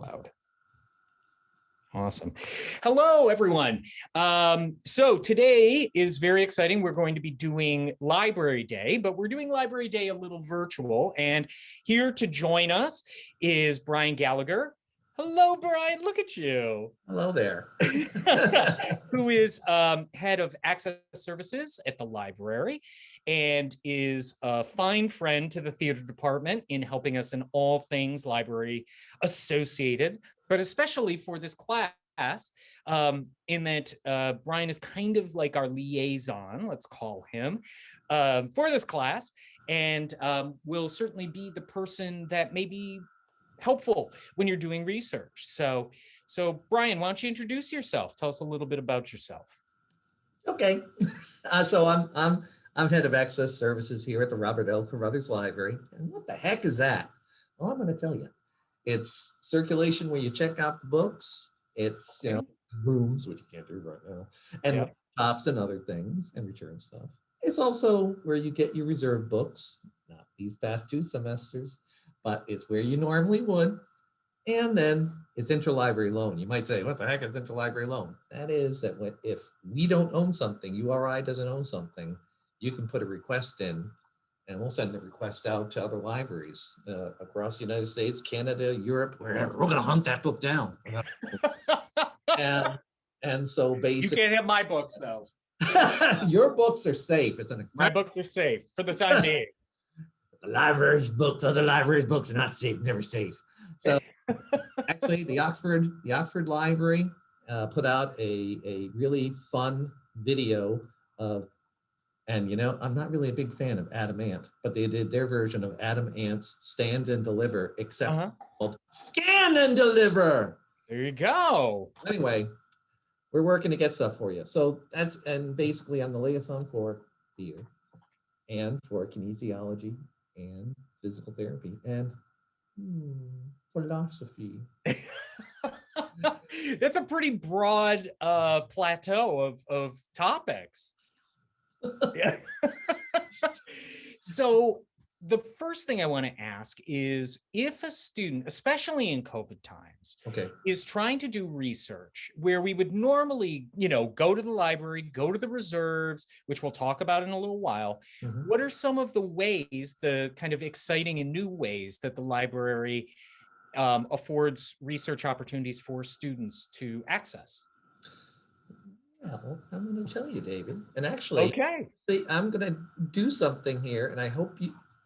loud. Awesome. Hello, everyone. So today is very exciting. We're going to be doing Library Day, but we're doing Library Day a little virtual. And here to join us is Brian Gallagher. Hello, Brian. Look at you. Hello there. Who is head of access services at the library and is a fine friend to the theater department in helping us in all things library associated, but especially for this class, in that Brian is kind of like our liaison, let's call him, for this class, and will certainly be the person that maybe helpful when you're doing research. So Brian, why don't you introduce yourself? Tell us a little bit about yourself. Okay, so I'm head of access services here at the Robert L. Carothers Library. And what the heck is that? Well, I'm going to tell you. It's circulation where you check out the books. It's rooms, which you can't do right now, and laptops and other things, and return stuff. It's also where you get your reserve books. Not these past 2 semesters, but it's where you normally would. And then it's interlibrary loan. You might say, what the heck is interlibrary loan? That is that if we don't own something, URI doesn't own something, you can put a request in and we'll send the request out to other libraries across the United States, Canada, Europe, wherever. We're going to hunt that book down. and so basically. You can't have my books, though. Your books are safe. My books are safe for the time being. The library's books, other libraries' books are not safe, never safe. So actually the Oxford Library put out a really fun video of, and I'm not really a big fan of Adam Ant, but they did their version of Adam Ant's Stand and Deliver, except called Scan and Deliver. There you go. Anyway, we're working to get stuff for you. So and basically I'm the liaison for theater and for kinesiology and physical therapy and philosophy. That's a pretty broad plateau of topics. Yeah. So the first thing I want to ask is if a student, especially in COVID times, is trying to do research where we would normally, go to the library, go to the reserves, which we'll talk about in a little while. What are some of the ways, the kind of exciting and new ways that the library affords research opportunities for students to access? Well, I'm going to tell you, David. And actually, I'm going to do something here, and I hope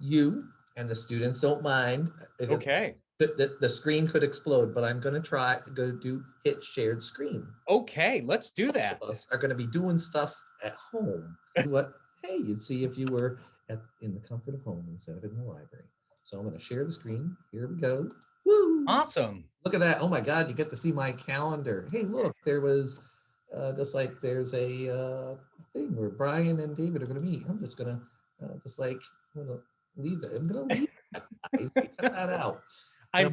you and the students don't mind. Okay. The screen could explode, but I'm going to hit shared screen. Okay, let's do that. All of us are going to be doing stuff at home. You'd see if you were in the comfort of home instead of in the library. So I'm going to share the screen. Here we go. Woo! Awesome. Look at that. Oh my God, you get to see my calendar. Hey, look, there was there's a thing where Brian and David are going to meet. I'm just going to leave it. I'm going to leave that. Guys. Cut that out. I'm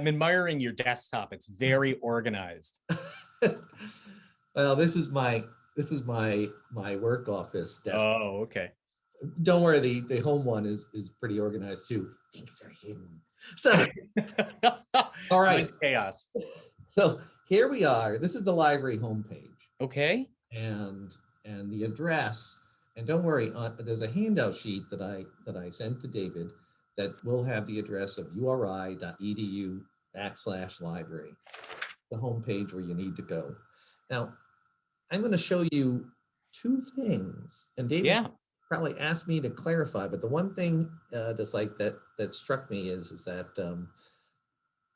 admiring your desktop. It's very organized. Well, this is my work office desktop. Oh, okay. Don't worry, the home one is pretty organized too. Things are hidden. So all right. Chaos. So here we are. This is the library homepage. Okay. And the address. And don't worry, there's a handout sheet that I sent to David that will have the address of uri.edu/library, the homepage where you need to go. Now, I'm going to show you 2 things. And David probably asked me to clarify, but the one thing that struck me is that,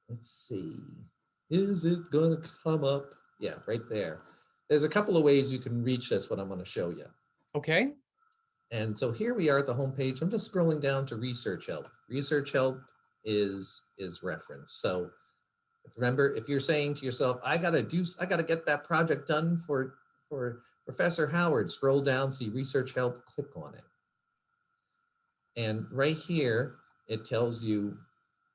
let's see, is it going to come up? Yeah, right there. There's a couple of ways you can reach this, what I'm going to show you. Okay. And so here we are at the homepage. I'm just scrolling down to research help. Research help is reference. So remember, if you're saying to yourself, I gotta get that project done for Professor Howard, scroll down, see research help, click on it. And right here, it tells you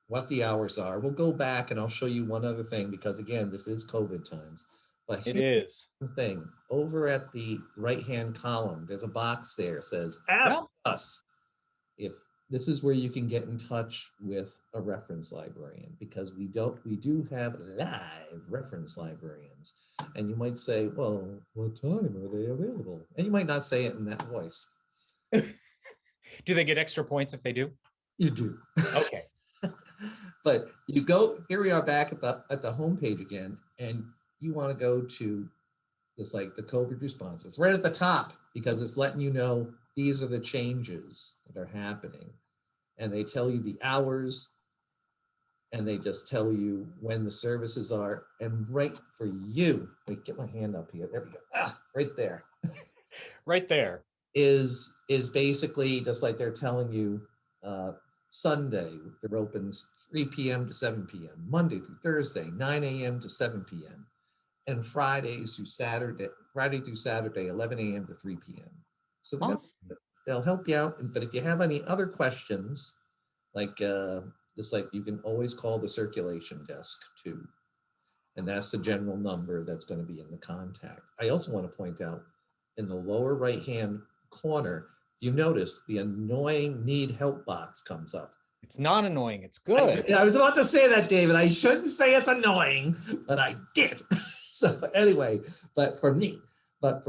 what the hours are. We'll go back and I'll show you one other thing because again, this is COVID times. But it is the thing over at the right-hand column, there's a box there that says, ask us if this is where you can get in touch with a reference librarian, because we do have live reference librarians. And you might say, well, what time are they available? And you might not say it in that voice. Do they get extra points if they do? You do. Okay. But you go, here we are back at the homepage again, and you want to go to this, like the COVID response. It's right at the top because it's letting you know these are the changes that are happening. And they tell you the hours, and they just tell you when the services are. And right for you, wait, get my hand up here. There we go. Right there. Right there. Is basically just like they're telling you, Sunday, they're open 3 p.m. to 7 p.m., Monday through Thursday, 9 a.m. to 7 p.m., and Friday through Saturday, 11 a.m. to 3 p.m. So they'll help you out. But if you have any other questions, like just like you can always call the circulation desk too. And that's the general number that's going to be in the contact. I also want to point out in the lower right-hand corner, you notice the annoying need help box comes up. It's not annoying. It's good. I was about to say that, David. I shouldn't say it's annoying, but I did. So anyway, but for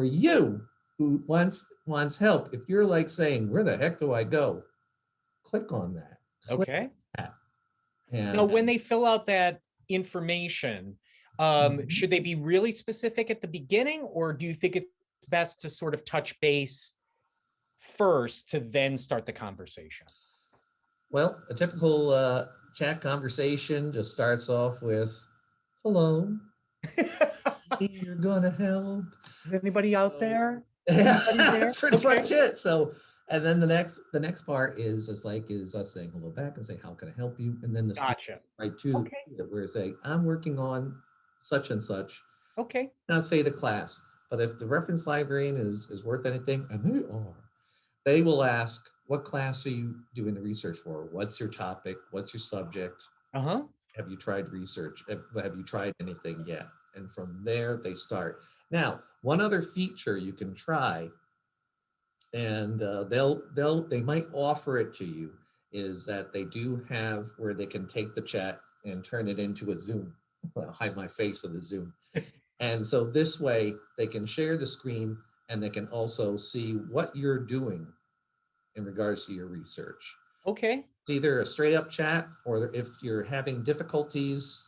you who wants help, if you're like saying, where the heck do I go? Click on that. Okay. That. And now, when they fill out that information, should they be really specific at the beginning, or do you think it's best to sort of touch base first to then start the conversation? Well, a typical chat conversation just starts off with, hello, you're gonna help. Is anybody out there? That's pretty much it. So, and then the next part is us saying hello back and say, how can I help you? And then the gotcha. Right to where say, I'm working on such and such. Okay. Not say the class, but if the reference librarian is worth anything, and they will ask, what class are you doing the research for? What's your topic? What's your subject? Uh-huh. Have you tried research? Have you tried anything yet? And from there they start. Now, one other feature you can try, and they might offer it to you, is that they do have where they can take the chat and turn it into a Zoom. Well, hide my face with a Zoom. And so this way they can share the screen, and they can also see what you're doing in regards to your research. Okay. It's either a straight up chat, or if you're having difficulties,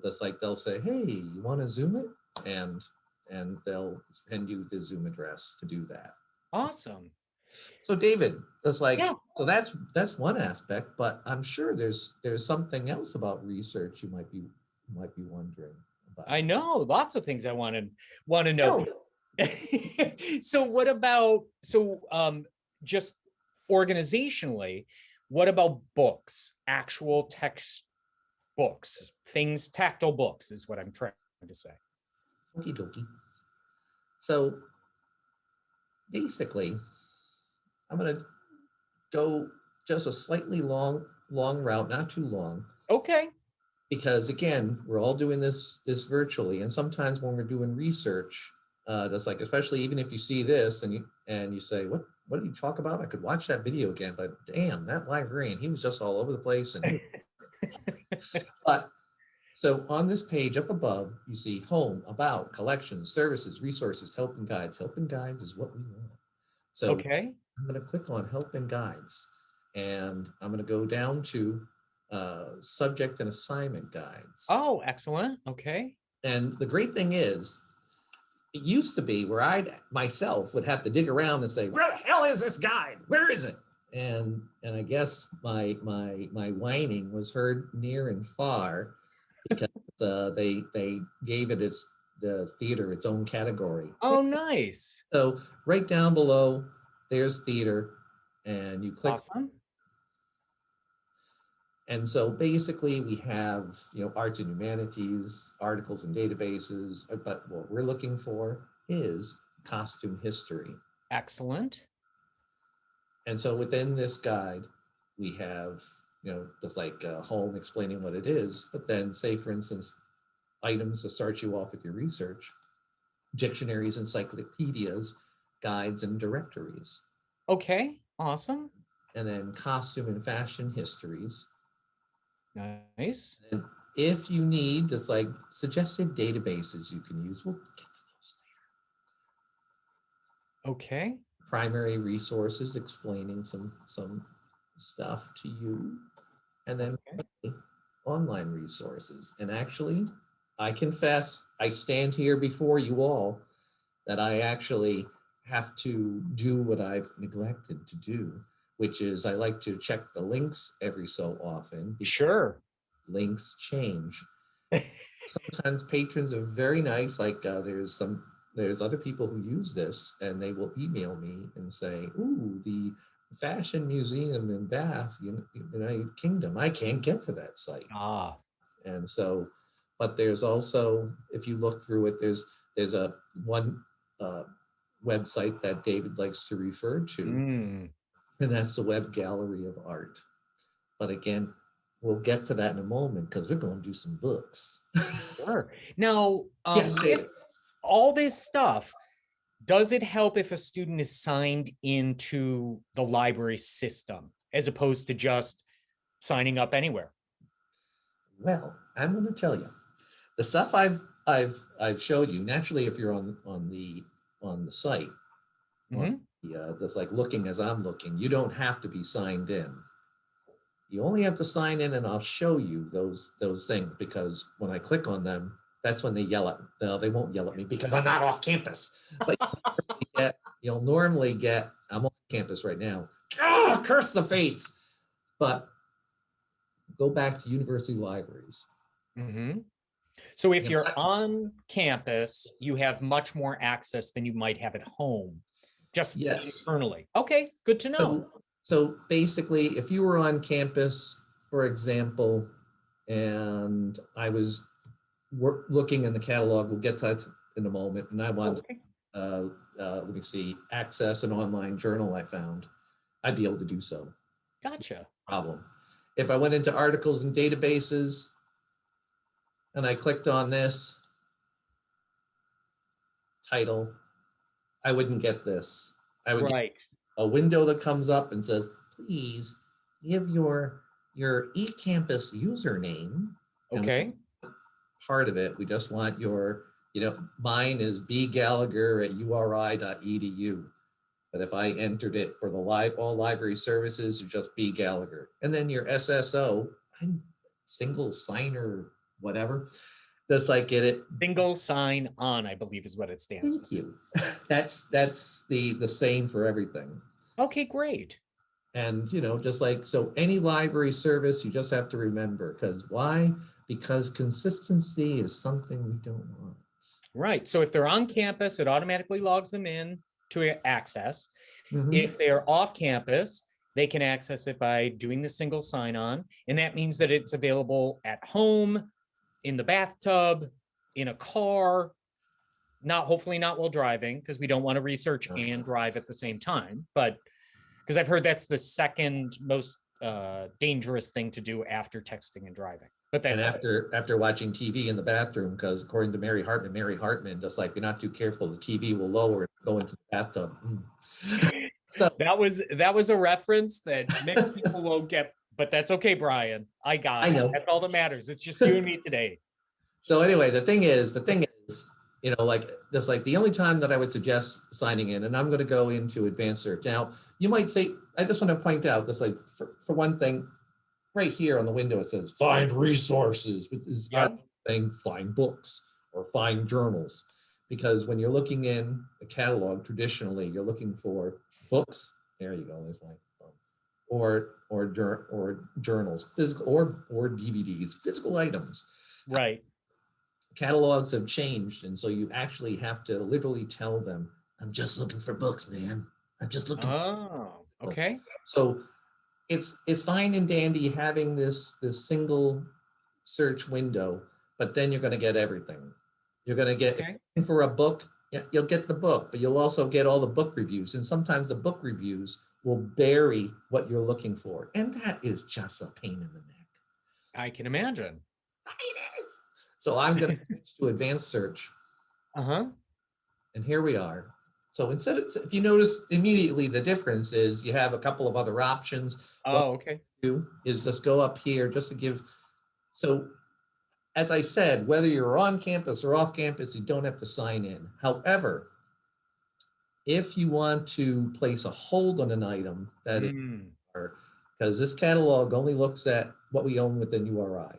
that's like they'll say, hey, you want to Zoom it? And they'll send you the Zoom address to do that. Awesome. So David, that's like, so that's one aspect, but I'm sure there's something else about research you might be wondering about. I know lots of things I want to know. So what about, just organizationally, what about books, actual text books, things, tactile books is what I'm trying to say. Okie dokie. So basically, I'm going to go just a slightly long route, not too long. Okay. Because again, we're all doing this virtually, and sometimes when we're doing research, that's like, especially even if you see this and you say, what did you talk about? I could watch that video again, but damn, that librarian, he was just all over the place. And but so on this page up above, you see home, about, collections, services, resources, help and guides. Help and guides is what we want. So okay. I'm going to click on help and guides, and I'm going to go down to subject and assignment guides. Oh, excellent. Okay. And the great thing is, it used to be where I myself would have to dig around and say, where the hell is this guide? Where is it? And I guess my whining was heard near and far, because they gave it the theater its own category. Oh, nice. So right down below, there's theater, and you click. Awesome. And so basically we have, arts and humanities, articles and databases, but what we're looking for is costume history. Excellent. And so within this guide, we have, just like home explaining what it is, but then say, for instance, items to start you off with your research, dictionaries, encyclopedias, guides, and directories. Okay, awesome. and then costume and fashion histories. Nice. And if you need, just like suggested databases you can use, we'll get to those Okay. there. Primary resources explaining some stuff to you, and then Okay. online resources. And actually, I confess, I stand here before you all that I actually have to do what I've neglected to do, which is I like to check the links every so often. Sure. Links change. Sometimes patrons are very nice. Like there's other people who use this, and they will email me and say, "Ooh, the Fashion Museum in Bath, United Kingdom. I can't get to that site." Ah. And so, but there's also, if you look through it, there's a one uh, website that David likes to refer to, Mm. and that's the Web Gallery of Art. But again, we'll get to that in a moment because we're going to do some books. Sure. Now, Yes, with David. all this stuff, does it help if a student is signed into the library system as opposed to just signing up anywhere? Well, I'm going to tell you the stuff I've showed you. Naturally, if you're on the site, on Hmm. that's like looking as I'm looking, you don't have to be signed in. You only have to sign in, and I'll show you those things, because when I click on them, that's when they yell at me. No, they won't yell at me because I'm not off campus. But you'll normally get, I'm on campus right now. Oh, curse the fates. But go back to university libraries. Hmm. So if You you're know, on campus, you have much more access than you might have at home, just yes. internally. Okay, good to know. So basically, if you were on campus, for example, and I was looking in the catalog, we'll get to that in a moment, and I wanted, Okay, uh, let me see, access an online journal I found, I'd be able to do so. gotcha. Problem. If I went into articles and databases and I clicked on this title, I wouldn't get this. I would get Right. a window that comes up and says, please give your eCampus username. And Okay. part of it, we just want your, mine is bgallagher@uri.edu. But if I entered it for the all library services, it's just B Gallagher. And then your SSO, I'm single signer, whatever. That's like, get it. Single sign on, I believe is what it stands for. Thank you. That's the same for everything. Okay, great. And just like, so any library service, you just have to remember, because why? Because consistency is something we don't want. Right. So if they're on campus, it automatically logs them in to access. Mm-hmm. If they're off campus, they can access it by doing the single sign on. And that means that it's available at home, in the bathtub, in a car, hopefully not while driving, because we don't want to research and drive at the same time. But because I've heard that's the second most dangerous thing to do after texting and driving. But And that's after watching TV in the bathroom, because according to Mary Hartman, just like, if you're not too careful, the TV will lower and go into the bathtub. So that was a reference that many people won't get, but that's okay, Brian. I got I it. know. That's all that matters. It's just you and me today. So anyway, the thing is, like, just like the only time that I would suggest signing in, and I'm going to go into advanced search. Now, you might say, I just want to point out this, like, for one thing, right here on the window, it says find resources, which is Yep. saying find books or find journals. Because when you're looking in a catalog, traditionally, you're looking for books. There you go. There's my phone. Or journals, physical or DVDs, physical items. Right. Catalogs have changed, and so you actually have to literally tell them, I'm just looking for books, man. I'm just looking Oh, for okay. So it's fine and dandy having this single search window, but then you're going to get everything. You're going to get, Okay. for a book, you'll get the book, but you'll also get all the book reviews, and sometimes the book reviews will bury what you're looking for, and that is just a pain in the neck. I can imagine. It is. So I'm going to switch to advanced search, Uh-huh. and here we are. So instead of, if you notice immediately the difference is you have a couple of other options. What Oh, okay. you do is just go up here just to give, so as I said, whether you're on campus or off campus, you don't have to sign in. However, if you want to place a hold on an item that is, Mm, because this catalog only looks at what we own within URI.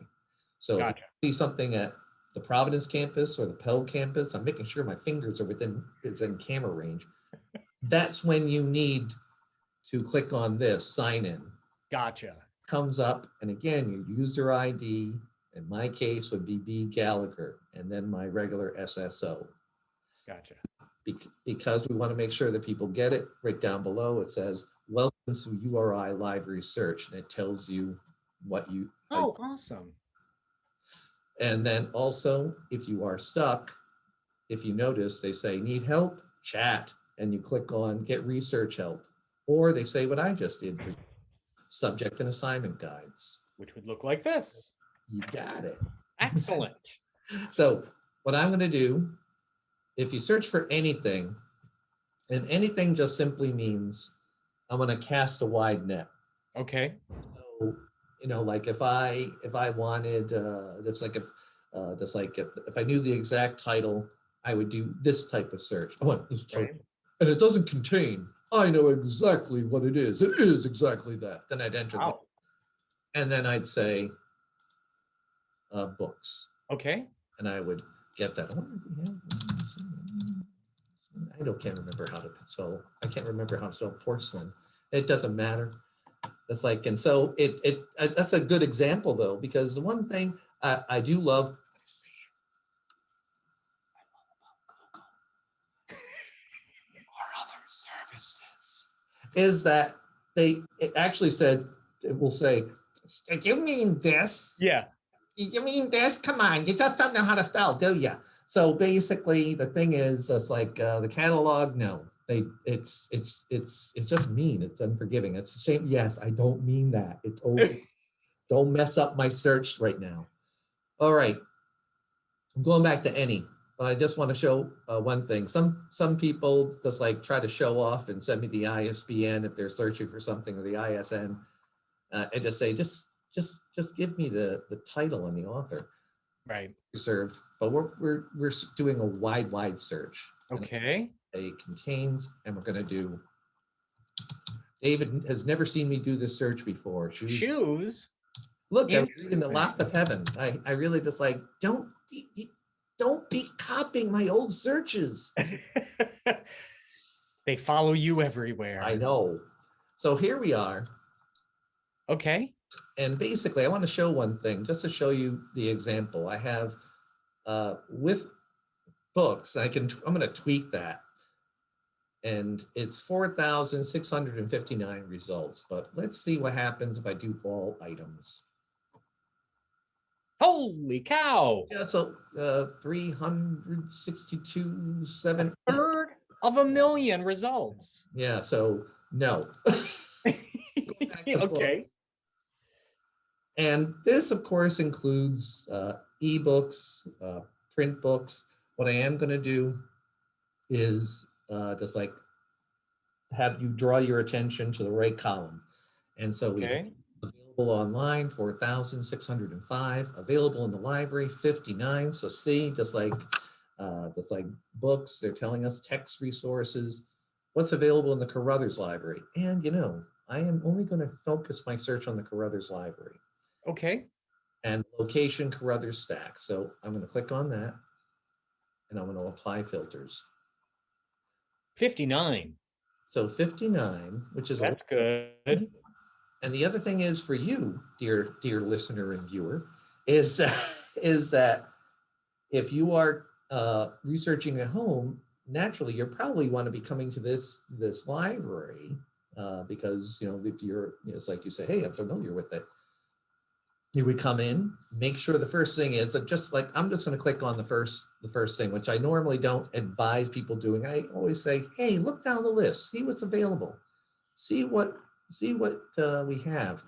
So if you gotcha. see something at the Providence campus or the Pell campus, I'm making sure my fingers are in camera range. That's when you need to click on this, sign in. Gotcha. Comes up, and again, your user ID, in my case, would be B. Gallagher, and then my regular SSO. Gotcha. Because we want to make sure that people get it, right down below, it says, welcome to URI Library Search, and it tells you what you. Oh, awesome. And then also, if you are stuck, if you notice, they say, need help, chat, and you click on get research help. Or they say what I just did for you, subject and assignment guides. Which would look like this. You got it. Excellent. So what I'm going to do, if you search for anything, and anything just simply means I'm going to cast a wide net. Okay. So, you know, like if I wanted, that's like if I knew the exact title, I would do this type of search. I want this title, Right. and it doesn't contain. I know exactly what it is. It is exactly that. Then I'd enter Wow. and then I'd say books, Okay. and I would get that. Can't remember how to spell. I can't remember how to spell porcelain. It doesn't matter. That's like, and so that's a good example though, because the one thing I do love or other services is that it actually said, it will say, did you mean this? Yeah. You mean this? Come on, you just don't know how to spell, do you? So basically, the thing is, it's like the catalog. No, it's just mean. It's unforgiving. It's a shame. Yes, I don't mean that. It's over. Don't mess up my search right now. All right, I'm going back to any, but I just want to show one thing. Some people just like try to show off and send me the ISBN if they're searching for something, or the ISN, and just say just give me the title and the author. Right. Serve, but we're doing a wide search. Okay. It contains, and we're going to do. David has never seen me do this search before. Shoes. Look, I'm reading the Interesting. Lot of Heaven. I really just like don't be copying my old searches. They follow you everywhere. I know. So here we are. Okay. And basically, I want to show one thing just to show you the example. I have with books. I'm going to tweak that. And it's 4,659 results. But let's see what happens if I do all items. Holy cow. Yeah, so 362, 7. A third of a million results. Yeah, so no. Okay. Books. And this, of course, includes ebooks, print books. What I am going to do is just like have you draw your attention to the right column. And so we have available online, 4,605, available in the library, 59. So see, just like books, they're telling us text resources, what's available in the Carothers Library. And you know, I am only going to focus my search on the Carothers Library. Okay. And location Carothers stack. So I'm going to click on that, and I'm going to apply filters. 59. So 59, which is that's good. And the other thing is for you, dear listener and viewer, is that if you are researching at home, naturally you'll probably want to be coming to this library because you know if you're, it's like you say, hey, I'm familiar with it. You would come in, make sure the first thing is just like I'm just going to click on the first thing, which I normally don't advise people doing. I always say, hey, look down the list, see what's available, see what we have.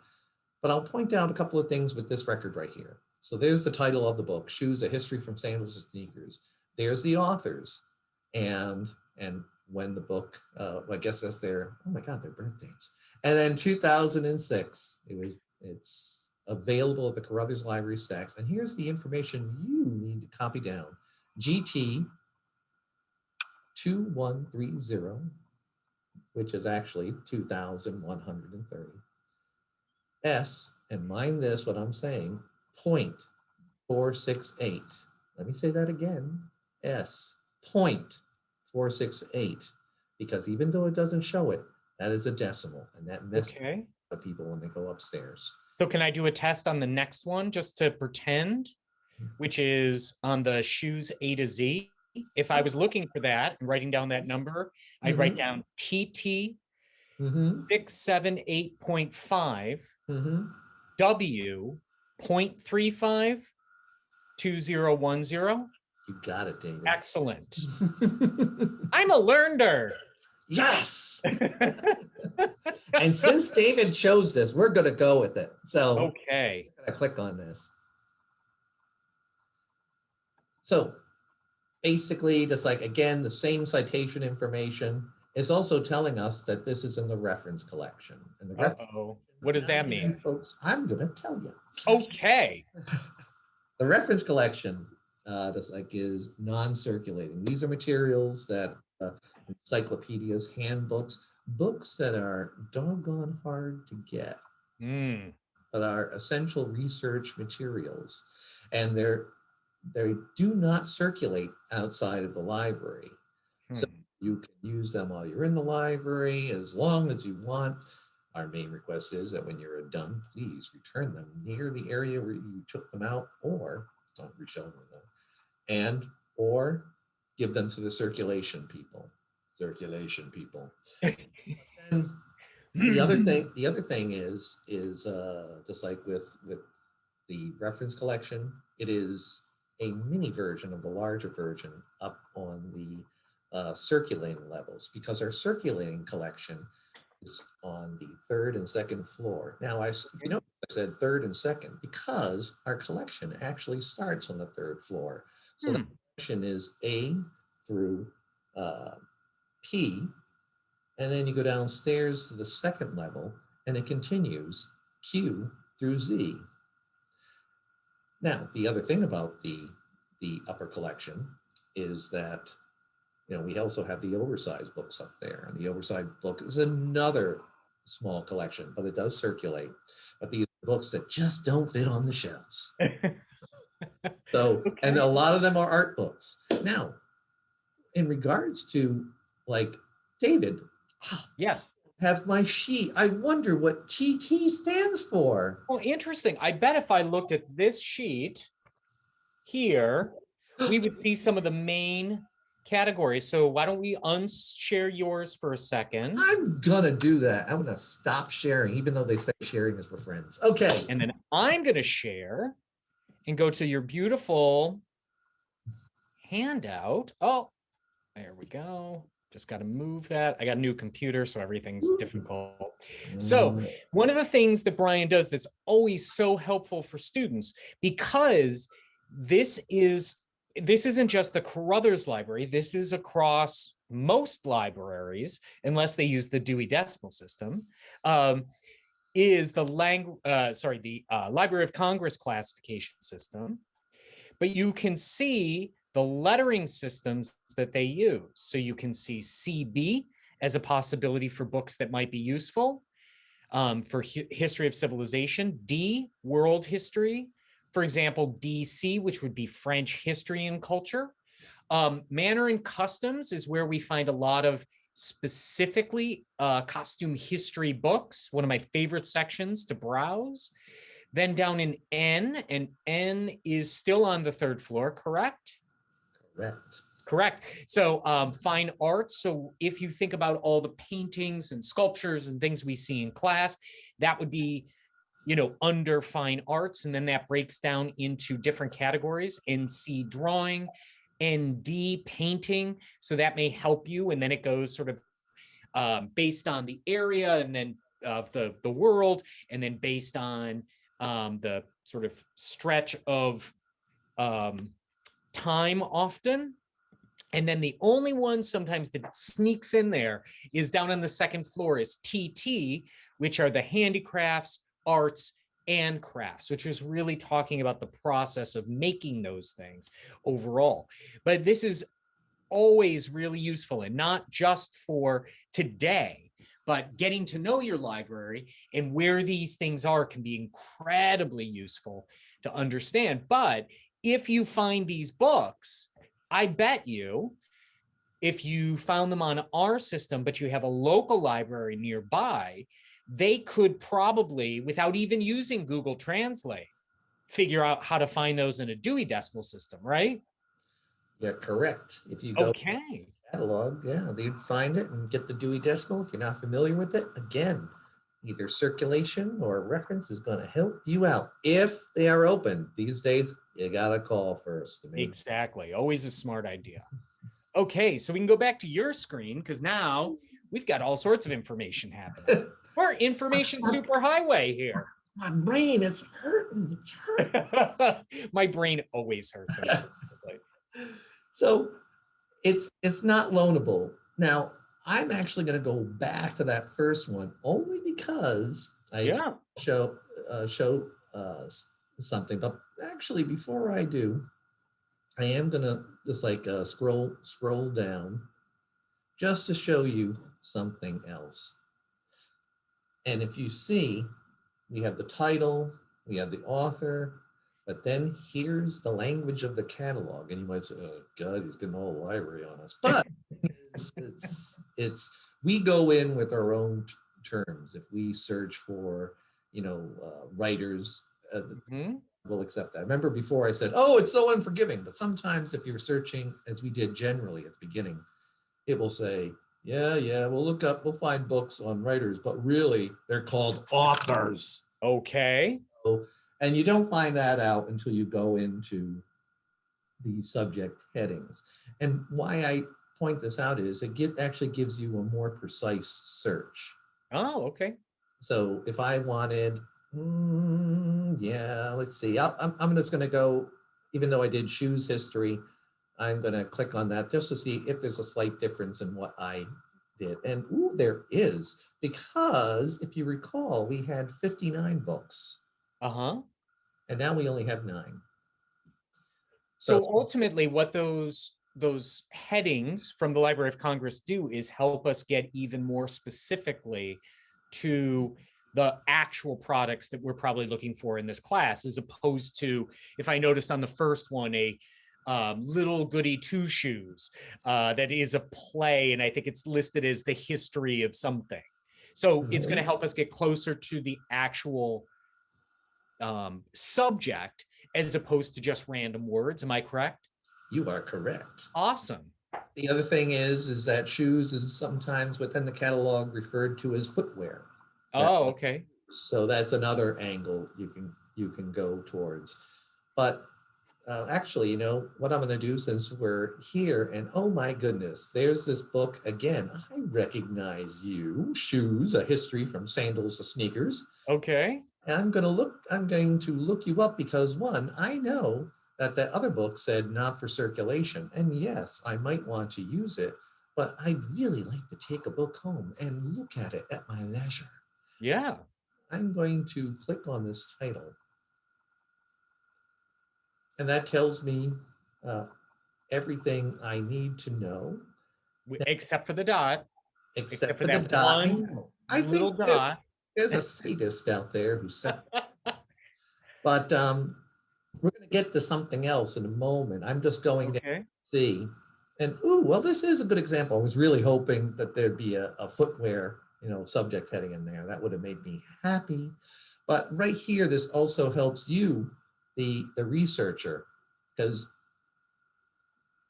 But I'll point out a couple of things with this record right here. So there's the title of the book, Shoes: A History from Sandals to Sneakers. There's the authors, and when the book, I guess that's their, oh my God, their birth dates. And then 2006, it's available at the Carothers Library stacks. And here's the information you need to copy down. GT 2130, which is actually 2,130. S, and mind this, what I'm saying, 0.468. Let me say that again. S, 0.468. Because even though it doesn't show it, that is a decimal. And that messes Okay. up people when they go upstairs. So can I do a test on the next one just to pretend, which is on the shoes A to Z? If I was looking for that and writing down that number, I'd write down TT 678.5 W 0.35 2010. You got it, David. Excellent. I'm a learner. Yes. And since David chose this, we're going to go with it. So okay, I'm going to click on this. So basically, just like, again, the same citation information is also telling us that this is in the reference collection. And the what does that mean? Folks, I'm going to tell you. Okay. The reference collection, just like, is non-circulating. These are materials that encyclopedias, handbooks, books that are doggone hard to get, but are essential research materials. And they do not circulate outside of the library. So you can use them while you're in the library as long as you want. Our main request is that when you're done, please return them near the area where you took them out, or don't reshow them, and or give them to the circulation people. Circulation people. And the other thing is just like with the reference collection, it is a mini version of the larger version up on the circulating levels, because our circulating collection is on the third and second floor. Now, I said third and second because our collection actually starts on the third floor. So the collection is A through P, and then you go downstairs to the second level, and it continues Q through Z. Now, the other thing about the upper collection is that, we also have the oversized books up there, and the oversized book is another small collection, but it does circulate. But these are books that just don't fit on the shelves. So, and a lot of them are art books. Now, in regards to, like, David, yes, have my sheet. I wonder what TT stands for. Oh, interesting. I bet if I looked at this sheet here, we would see some of the main categories. So why don't we unshare yours for a second? I'm gonna do that. I'm gonna stop sharing, even though they say sharing is for friends. Okay. And then I'm gonna share and go to your beautiful handout. Oh, there we go. Just got to move that. I got a new computer, so everything's difficult. So one of the things that Brian does that's always so helpful for students, because this isn't just the Carothers Library, this is across most libraries, unless they use the Dewey Decimal System, is the Library of Congress classification system. But you can see the lettering systems that they use. So you can see CB as a possibility for books that might be useful, for history of civilization, D, world history, for example, DC, which would be French history and culture. Manner and customs is where we find a lot of specifically costume history books, one of my favorite sections to browse. Then down in N, and N is still on the third floor, correct? Correct. So fine arts. So if you think about all the paintings and sculptures and things we see in class, that would be, under fine arts. And then that breaks down into different categories: NC drawing, ND painting. So that may help you. And then it goes sort of based on the area and then of the world, and then based on the sort of stretch of time often. And then the only one sometimes that sneaks in there is down on the second floor is TT, which are the handicrafts, arts, and crafts, which is really talking about the process of making those things overall. But this is always really useful, and not just for today, but getting to know your library and where these things are can be incredibly useful to understand. But if you find these books, I bet you, if you found them on our system, but you have a local library nearby, they could probably, without even using Google Translate, figure out how to find those in a Dewey Decimal System, right? Yeah, correct. If you go Okay. catalog, yeah, they'd find it and get the Dewey Decimal. If you're not familiar with it, again, either circulation or reference is going to help you out if they are open. These days, you got to call first. Exactly. Always a smart idea. Okay, so we can go back to your screen because now we've got all sorts of information happening. We're information superhighway here. My brain is hurting. It's hurting. My brain always hurts. So it's not loanable. Now, I'm actually going to go back to that first one only because I show something. But actually, before I do, I am going to just like scroll down just to show you something else. And if you see, we have the title, we have the author, but then here's the language of the catalog. And you might say, oh God, he's getting all the library on us. But it's we go in with our own terms. If we search for, writers, we'll accept that. Remember before I said, oh, it's so unforgiving. But sometimes if you're searching, as we did generally at the beginning, it will say, yeah, we'll find books on writers, but really they're called authors. Okay. So, and you don't find that out until you go into the subject headings. And why I point this out is it actually gives you a more precise search. Oh, okay. So if I wanted, let's see, I'm just going to go, even though I did shoes history, I'm going to click on that just to see if there's a slight difference in what I did. And there is, because if you recall, we had 59 books. Uh-huh. And now we only have 9. So ultimately what those headings from the Library of Congress do is help us get even more specifically to the actual products that we're probably looking for in this class, as opposed to, if I noticed on the first one, a Little Goody Two Shoes that is a play, and I think it's listed as the history of something. So it's going to help us get closer to the actual subject as opposed to just random words. Am I correct? You are correct. Awesome. The other thing is that shoes is sometimes within the catalog referred to as footwear. Oh, okay. So that's another angle you can go towards. But actually, what I'm going to do since we're here, and oh my goodness, there's this book again. I recognize you, Shoes, A History from Sandals to Sneakers. Okay. And I'm going to look you up because one, I know that other book said not for circulation. And yes, I might want to use it, but I'd really like to take a book home and look at it at my leisure. Yeah. So I'm going to click on this title. And that tells me everything I need to know. Except for the dot. Except for the dot. I little think dot. There's a sadist out there who said, but we're going to get to something else in a moment. I'm just going to see. And this is a good example. I was really hoping that there'd be a footwear, subject heading in there. That would have made me happy. But right here, this also helps you, the researcher, because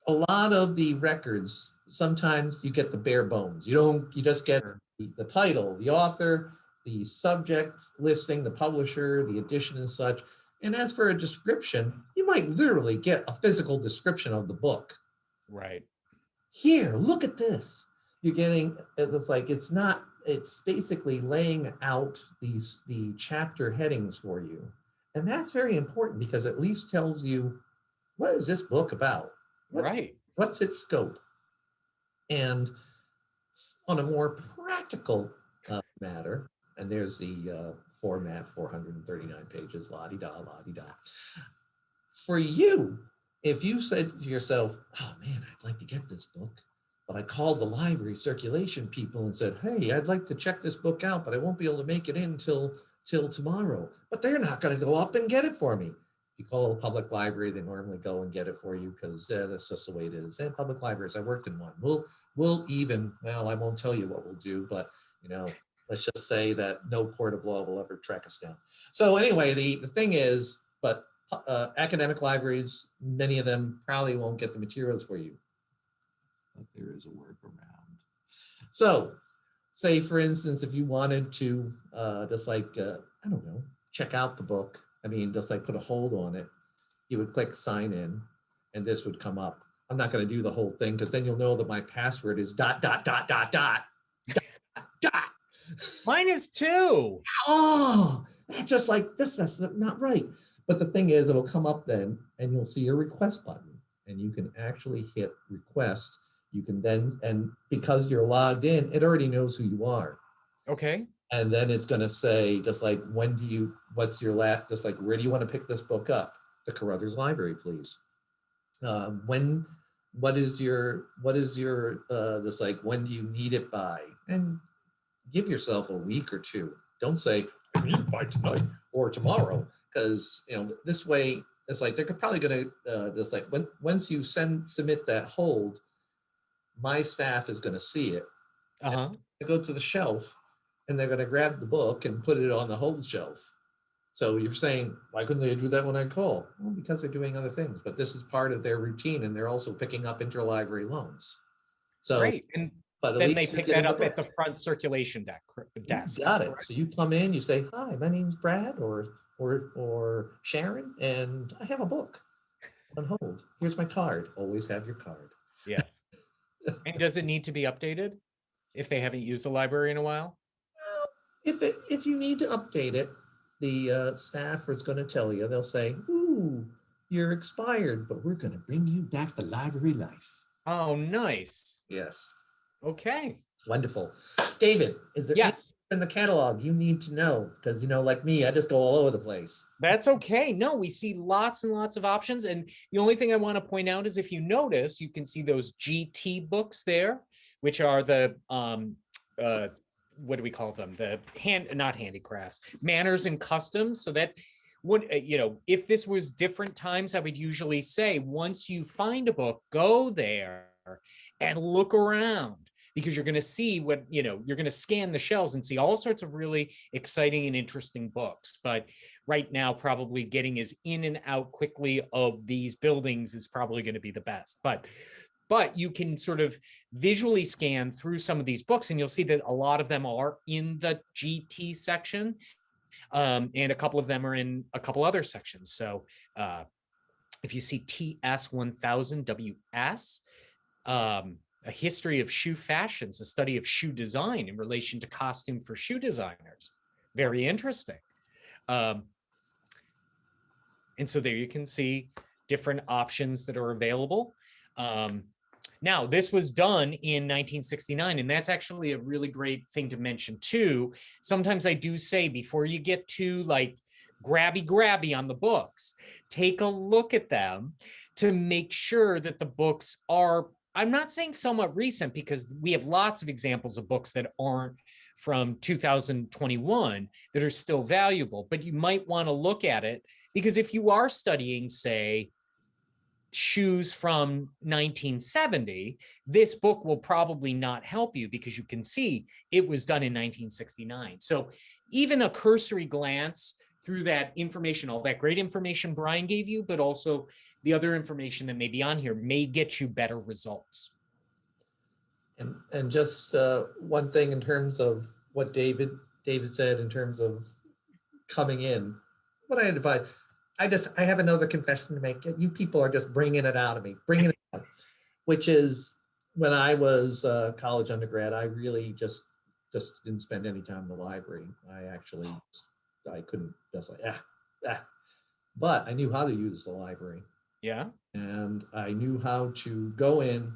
a lot of the records, sometimes you get the bare bones. You just get the title, the author, the subject listing, the publisher, the edition and such. And as for a description, you might literally get a physical description of the book. Right. Here, look at this. You're getting, it's basically laying out the chapter headings for you. And that's very important because at least tells you, what is this book about? Right. What's its scope? And on a more practical matter, and there's the format, 439 pages, la-di-da, la-di-da. For you, if you said to yourself, oh man, I'd like to get this book, but I called the library circulation people and said, hey, I'd like to check this book out, but I won't be able to make it in till tomorrow. But they're not going to go up and get it for me. If you call a public library, they normally go and get it for you because that's just the way it is. And public libraries, I worked in one. We'll even, well, I won't tell you what we'll do, but let's just say that no court of law will ever track us down. So anyway, the thing is, but academic libraries, many of them probably won't get the materials for you, but there is a workaround. So say, for instance, if you wanted to just like, I don't know, check out the book, I mean, just like put a hold on it, you would click sign in and this would come up. I'm not going to do the whole thing because then you'll know that my password is ... Mine is too. Oh, that's just like this. That's not right. But the thing is, it'll come up then and you'll see a request button and you can actually hit request. You can then, and because you're logged in, it already knows who you are. Okay. And then it's going to say, just like, what's your just like, where do you want to pick this book up? The Carothers Library, please. What is your, this like, when do you need it by? And give yourself a week or two. Don't say, I need it by tonight or tomorrow, because, this way, it's like, they're probably going to, just like, once you submit that hold, my staff is going to see it. Go to the shelf and they're going to grab the book and put it on the hold shelf. So you're saying, why couldn't they do that when I call? Well, because they're doing other things, but this is part of their routine and they're also picking up interlibrary loans. So, right. And but then they pick that up at the front circulation desk. You got it. So you come in, you say, hi, my name's Brad or Sharon, and I have a book on hold. Here's my card. Always have your card. Yes. And does it need to be updated if they haven't used the library in a while? Well, if you need to update it, the staff is going to tell you. They'll say, ooh, you're expired, but we're going to bring you back to library life. Oh, nice. Yes. Okay. Wonderful. David, is there anything in the catalog you need to know? Because, like me, I just go all over the place. That's okay. No, we see lots and lots of options. And the only thing I want to point out is if you notice, you can see those GT books there, which are the, what do we call them? The not handicrafts, manners and customs. So that would, if this was different times, I would usually say, once you find a book, go there and look around, because you're going to see what, you're going to scan the shelves and see all sorts of really exciting and interesting books. But right now, probably getting as in and out quickly of these buildings is probably going to be the best. But you can sort of visually scan through some of these books and you'll see that a lot of them are in the GT section. And a couple of them are in a couple other sections. So if you see TS 1000 WS, a history of shoe fashions, a study of shoe design in relation to costume for shoe designers. Very interesting. And so there you can see different options that are available. Now, this was done in 1969, and that's actually a really great thing to mention too. Sometimes I do say, before you get too like grabby on the books, take a look at them to make sure that the books are, I'm not saying somewhat recent, because we have lots of examples of books that aren't from 2021 that are still valuable, but you might want to look at it, because if you are studying, say, shoes from 1970, this book will probably not help you, because you can see it was done in 1969. So even a cursory glance through that information, all that great information Brian gave you, but also the other information that may be on here, may get you better results. And just one thing in terms of what David said in terms of coming in, what I advise, I have another confession to make. You people are just bringing it out of me, which is, when I was a college undergrad, I really just didn't spend any time in the library. I couldn't, just like, but I knew how to use the library. Yeah. And I knew how to go in,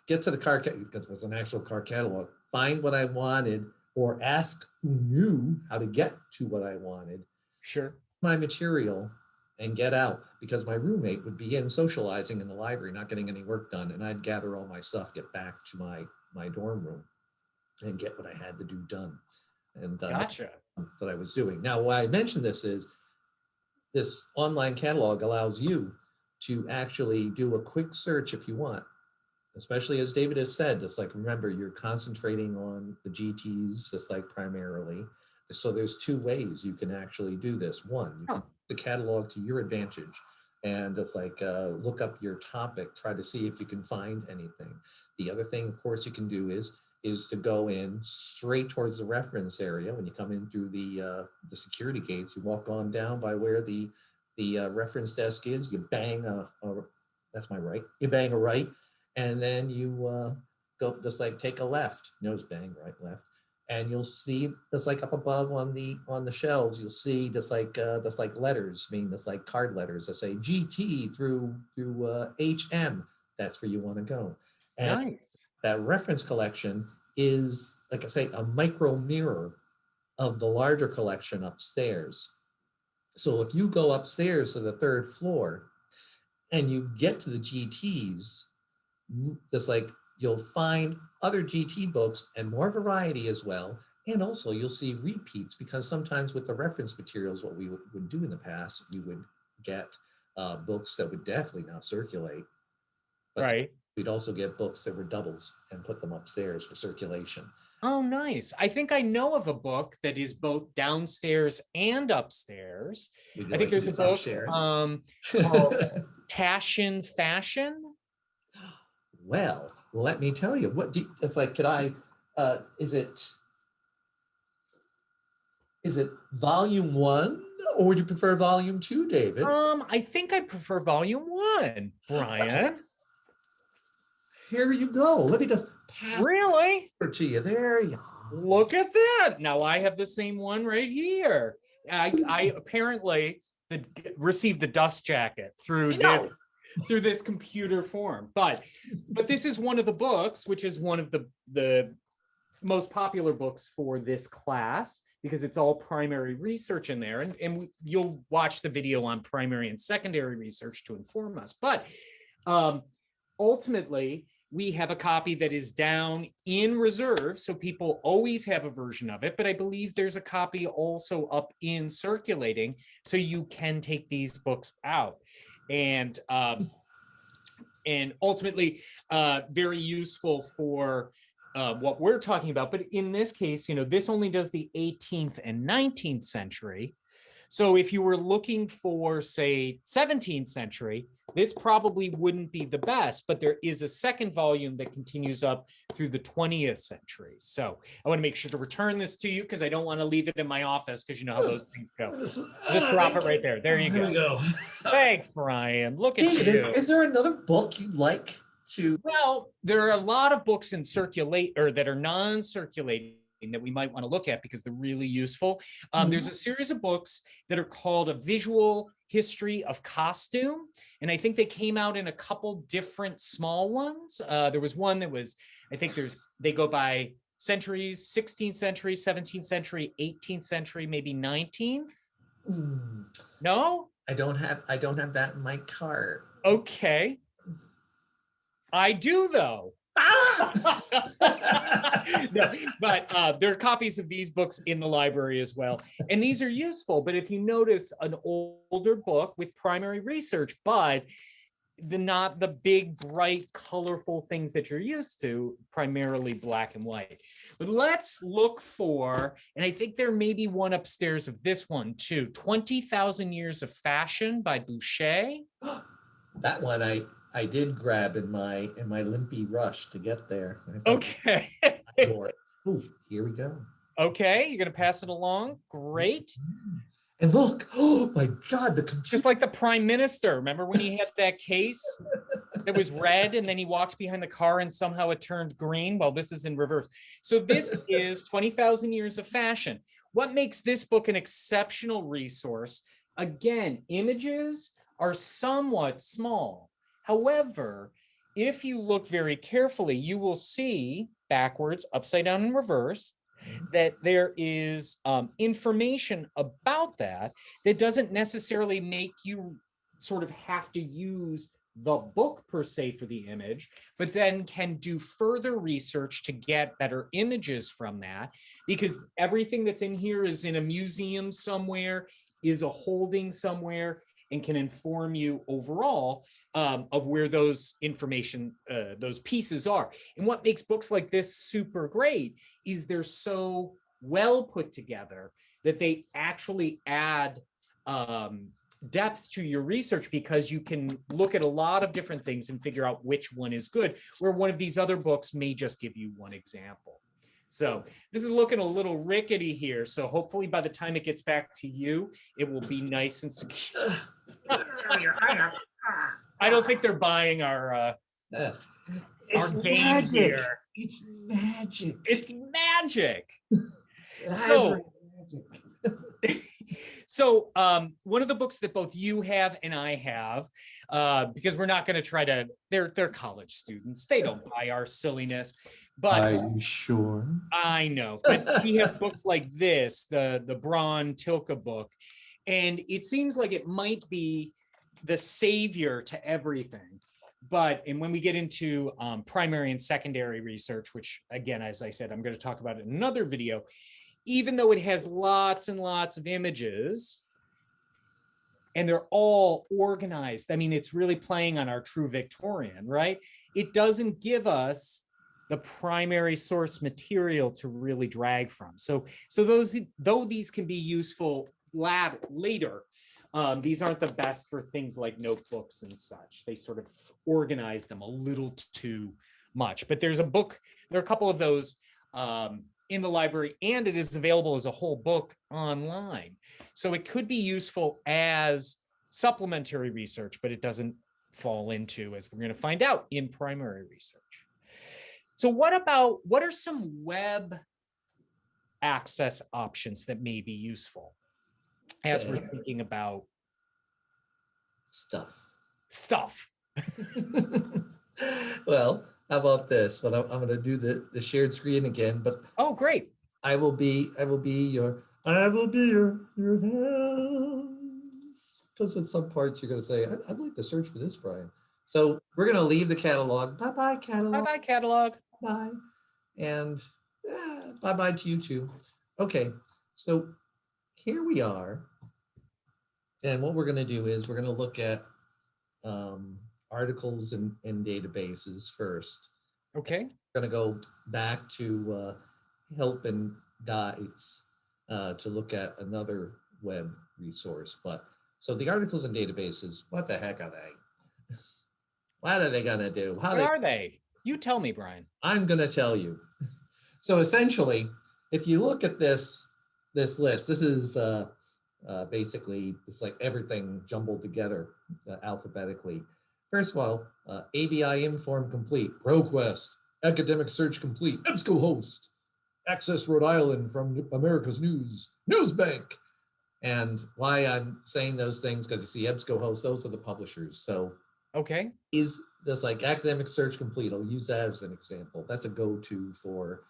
get to the car, because it was an actual car catalog, find what I wanted, or ask who knew how to get to what I wanted, Sure. my material, and get out, because my roommate would be in socializing in the library, not getting any work done, and I'd gather all my stuff, get back to my dorm room, and get what I had to do done. And Gotcha. that I was doing. Now, why I mention this is this online catalog allows you to actually do a quick search if you want, especially as David has said, just like, remember, you're concentrating on the GTs, just like primarily. So there's two ways you can actually do this. One, you can use the catalog to your advantage and just like look up your topic, try to see if you can find anything. The other thing, of course, you can do is to go in straight towards the reference area. When you come in through the security gates, you walk on down by where the reference desk is, you bang that's my right, you bang a right, and then you go just like take a left, nose bang, right, left, and you'll see just like up above on the shelves, you'll see just like letters, I mean, just like card letters that say GT through HM. That's where you want to go. And Nice. that reference collection is, like I say, a micro mirror of the larger collection upstairs. So if you go upstairs to the third floor and you get to the GTs, just like you'll find other GT books and more variety as well. And also you'll see repeats, because sometimes with the reference materials, what we would do in the past, we would get books that would definitely not circulate. But Right. we'd also get books that were doubles and put them upstairs for circulation. Oh, nice. I think I know of a book that is both downstairs and upstairs. Would you I think like me there's to a stop book sharing? called Tashin Fashion. Well, let me tell you. It's like, could I? Is it volume 1, or would you prefer volume 2, David? I think I prefer volume 1, Brian. Here you go. Let me just pass Really? it to you. There you are. Look at that. Now I have the same one right here. I apparently received the dust jacket through this computer form. But this is one of the books, which is one of the most popular books for this class, because it's all primary research in there. And you'll watch the video on primary and secondary research to inform us. But ultimately, we have a copy that is down in reserve, so people always have a version of it, but I believe there's a copy also up in circulating, so you can take these books out. And ultimately, very useful for what we're talking about. But in this case, this only does the 18th and 19th century. So if you were looking for, say, 17th century, this probably wouldn't be the best, but there is a second volume that continues up through the 20th century. So I want to make sure to return this to you, because I don't want to leave it in my office, because you know how those things go. Just drop it right there. There you go. There we go. Thanks, Brian. Look at David, you. is there another book you'd like to? Well, there are a lot of books in circulate, or that are non-circulating, that we might want to look at because they're really useful. There's a series of books that are called A Visual History of Costume, and I think they came out in a couple different small ones. There was one that was, I think they go by centuries: 16th century, 17th century, 18th century, maybe 19th. No, I don't have that in my cart. Okay, I do though. No, but there are copies of these books in the library as well, and these are useful. But if you notice, an older book with primary research, but not the big, bright, colorful things that you're used to, primarily black and white. But let's look for, and I think there may be one upstairs of this one too, 20,000 Years of Fashion by Boucher. That one I did grab in my limpy rush to get there. Okay. Oh, here we go. Okay, you're gonna pass it along. Great. And look, oh my God, just like the Prime Minister. Remember when he had that case that was red and then he walked behind the car and somehow it turned green? Well, this is in reverse. So this is 20,000 Years of Fashion. What makes this book an exceptional resource? Again, images are somewhat small. However, if you look very carefully, you will see backwards, upside down, and reverse that there is information about that that doesn't necessarily make you sort of have to use the book per se for the image, but then can do further research to get better images from that, because everything that's in here is in a museum somewhere, is a holding somewhere, and can inform you overall of where those information, those pieces are. And what makes books like this super great is they're so well put together that they actually add depth to your research, because you can look at a lot of different things and figure out which one is good, where one of these other books may just give you one example. So this is looking a little rickety here. So hopefully by the time it gets back to you, it will be nice and secure. I don't think they're buying our game magic. here. It's magic. It's magic. So one of the books that both you have and I have, because we're not going to try to, they're college students. They don't buy our silliness. But are you sure? I know, but we have books like this, the Braun Tilke book, and it seems like it might be the savior to everything. But, and when we get into primary and secondary research, which again, as I said, I'm going to talk about in another video, even though it has lots and lots of images and they're all organized, I mean, it's really playing on our true Victorian, right? It doesn't give us the primary source material to really drag from. So those, though these can be useful later, these aren't the best for things like notebooks and such. They sort of organize them a little too much. But there's a book, there are a couple of those in the library, and it is available as a whole book online. So it could be useful as supplementary research, but it doesn't fall into, as we're going to find out, in primary research. So what are some web access options that may be useful as we're thinking about stuff? Well, how about this? Well, I'm going to do the shared screen again, but oh, great! I will be your hands. Because at some parts you're going to say, I'd like to search for this, Brian. So we're going to leave the catalog. Bye-bye, catalog. Bye-bye, catalog. Bye. And bye-bye to you too. Okay, so here we are. And what we're going to do is we're going to look at articles and databases first. Okay. We're going to go back to help and guides to look at another web resource. But so the articles and databases, what the heck are they? What are they going to do? What are they? You tell me, Brian. I'm going to tell you. So essentially, if you look at this list, this is basically it's like everything jumbled together alphabetically. First of all, ABI Inform complete, ProQuest, Academic Search complete, EBSCOhost, Access Rhode Island from America's Newsbank. And why I'm saying those things, because you see EBSCOhost, those are the publishers. So okay, is this like Academic Search complete? I'll use that as an example. That's a go-to for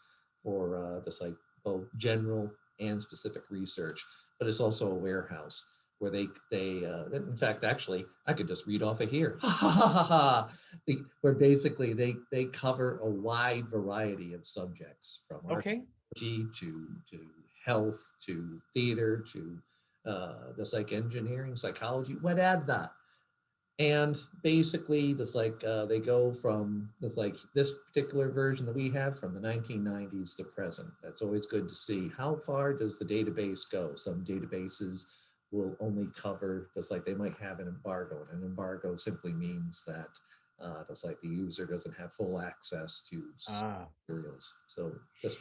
just like both general and specific research, but it's also a warehouse where they in fact, actually, I could just read off of here, where basically they cover a wide variety of subjects from archaeology to health to theater to just like engineering, psychology, whatever. And basically, this like they go from this particular version that we have from the 1990s to present. That's always good to see. How far does the database go? Some databases will only cover, just like they might have an embargo. And an embargo simply means that just like the user doesn't have full access to materials. So this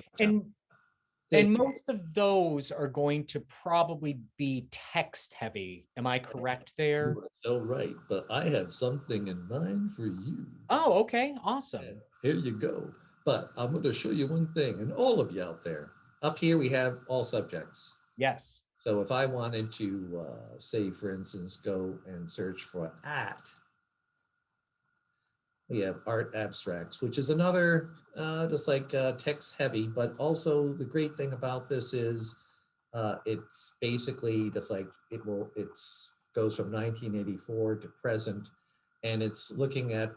and most of those are going to probably be text heavy. Am I correct there? You are so right, but I have something in mind for you. Oh, okay, awesome. And here you go. But I'm going to show you one thing, and all of you out there. Up here we have all subjects. Yes. So if I wanted to say, for instance, go and search for we have art abstracts, which is another just like text heavy, but also the great thing about this is it's basically just like it's goes from 1984 to present, and it's looking at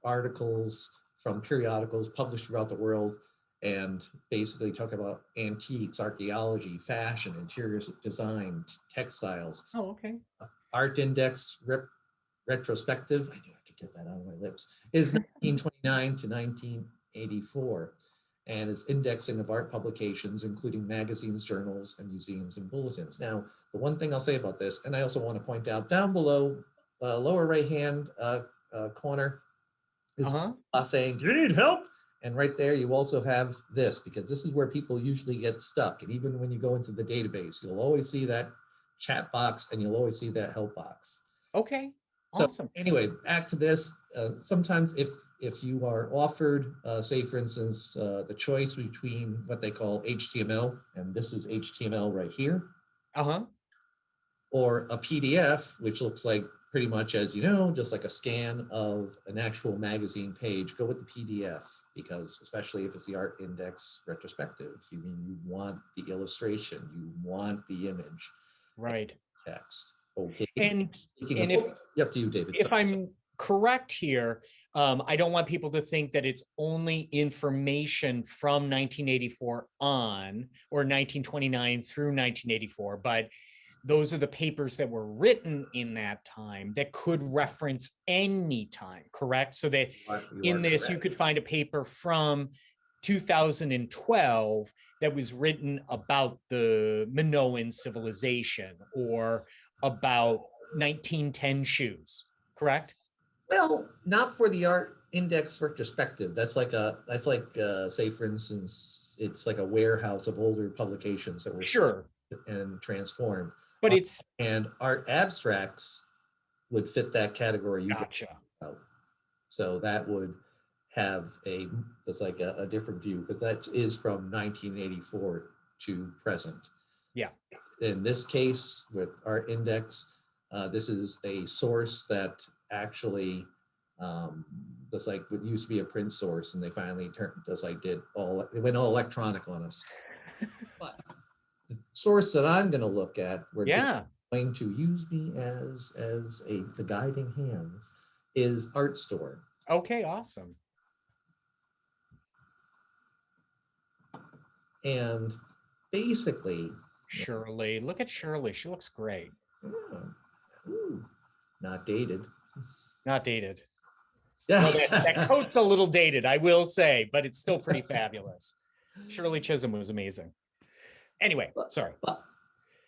articles from periodicals published throughout the world, and basically talk about antiques, archaeology, fashion, interior design, textiles. Oh, okay. Art Index retrospective, I knew I could get that out of my lips, is 1929 to 1984, and is indexing of art publications, including magazines, journals, and museums and bulletins. Now, the one thing I'll say about this, and I also want to point out down below, lower right-hand corner, is saying, do you need help? And right there, you also have this, because this is where people usually get stuck. And even when you go into the database, you'll always see that chat box and you'll always see that help box. Okay. So awesome. Anyway, back to this. Sometimes if you are offered, say, for instance, the choice between what they call HTML, and this is HTML right here, or a PDF, which looks like pretty much, as you know, just like a scan of an actual magazine page, go with the PDF, because especially if it's the Art Index retrospective, you want the illustration, you want the image, right? Text. Okay. And up to you, David. If I'm correct here, I don't want people to think that it's only information from 1984 on, or 1929 through 1984, but those are the papers that were written in that time that could reference any time, correct? So that in this, you could find a paper from 2012 that was written about the Minoan civilization or about 1910 shoes, correct? Well, not for the Art Index retrospective. That's like say, for instance, it's like a warehouse of older publications that were sure and transformed. But it's and art abstracts would fit that category. Gotcha. So that would have just like a different view, because that is from 1984 to present. Yeah. In this case, with Art Index, this is a source that actually just like what used to be a print source, and they finally it went all electronic on us. But the source that I'm going to look at, going to use me as the guiding hands, is Art Store. Okay, awesome. And basically, Shirley, look at Shirley. She looks great. Ooh, not dated. Not dated. Well, that coat's a little dated, I will say, but it's still pretty fabulous. Shirley Chisholm was amazing. Anyway, sorry.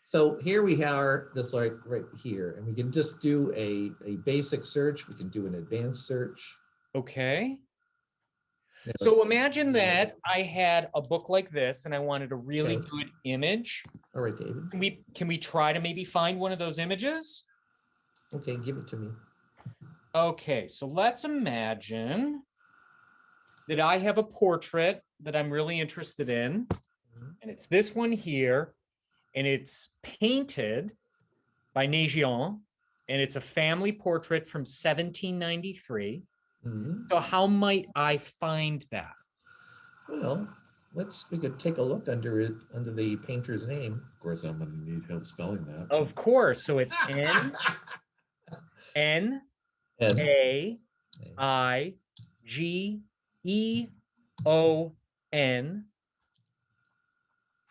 So here we are, just like right here, and we can just do a basic search. We can do an advanced search. Okay. So imagine that I had a book like this and I wanted a really good image. All right, David. Can we try to maybe find one of those images? Okay, give it to me. Okay, so let's imagine that I have a portrait that I'm really interested in, and it's this one here, and it's painted by Neigeon, and it's a family portrait from 1793. So how might I find that? Well, we could take a look under the painter's name. Of course, I'm going to need help spelling that. Of course. So it's N A I G E O N.